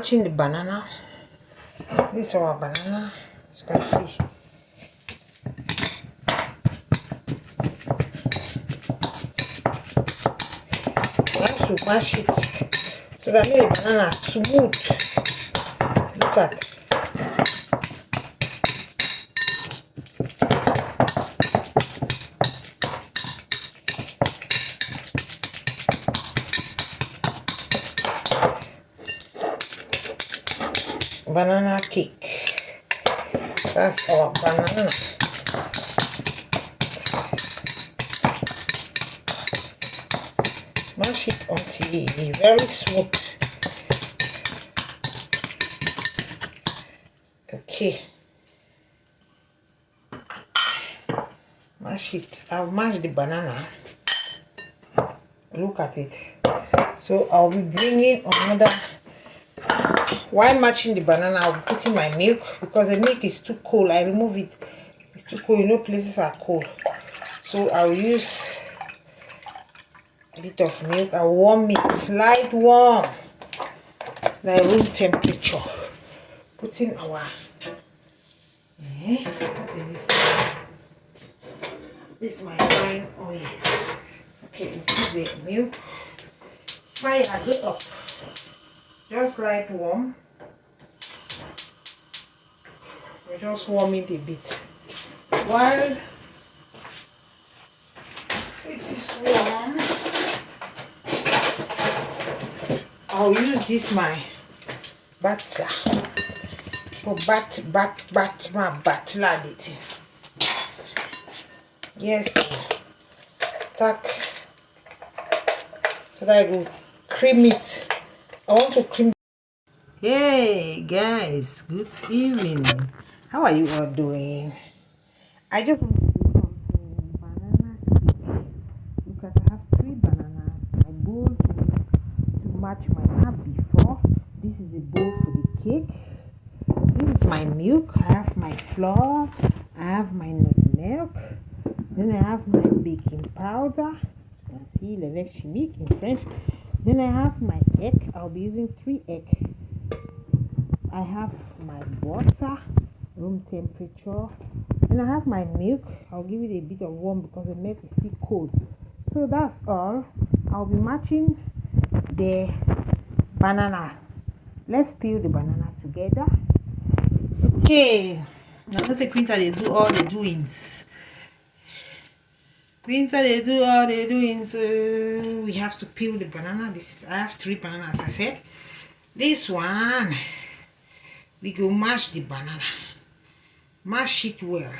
Watching the banana. This is our banana, as you can see. We have to mash it so that make the banana smooth. Look at. Banana cake. That's our banana. Mash it until it's very smooth. Okay. Mash it. I'll mash the banana. Look at it. So I'll be bringing another. While matching the banana, I'll be putting my milk because the milk is too cold. I remove it. It's too cold. You know, places are cold. So I'll use a bit of milk. I'll warm it, light warm, like room temperature. Putting our. What is this? This is my frying oil. Okay, we put the milk. Fire go up. Just light warm. We just warm it a bit. While it is warm, I'll use this my batter for my batter. Yes, tack so that I will cream it. I want to cream. Hey guys, good evening. How are you all doing? I just want to do something banana cake. Look at, I have 3 bananas. My bowl to match my app before. This is a bowl for the cake. This is my milk. I have my flour. I have my nut milk. Then I have my baking powder. You can see le lait chimique in French. Then I have my egg. I'll be using 3 eggs. I have my butter, room temperature. Then I have my milk. I'll give it a bit of warm because the milk is still cold. So that's all. I'll be matching the banana. Let's peel the banana together. Okay. Now let's say Quinta they do all the doings. Quinta they do all the doings. We have to peel the banana. I have 3 bananas, as I said. This one, we go mash the banana. Mash it well.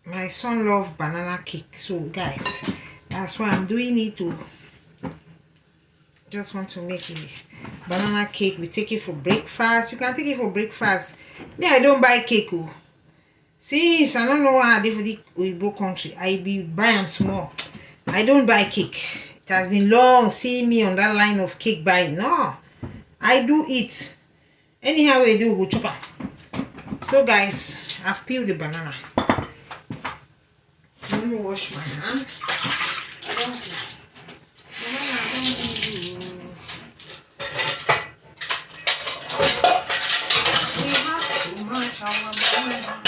My son loves banana cake, so guys, that's why I'm doing it too. Just want to make a banana cake. We take it for breakfast. You can take it for breakfast. Me, I don't buy cake. Oh. Since I don't know why I live in the Igbo country, I be buying small. I don't buy cake. It has been long seeing me on that line of cake buying. No, I do eat. Anyhow we do, go chop. So guys, I've peeled the banana. Let me wash my hand. We have to match our banana.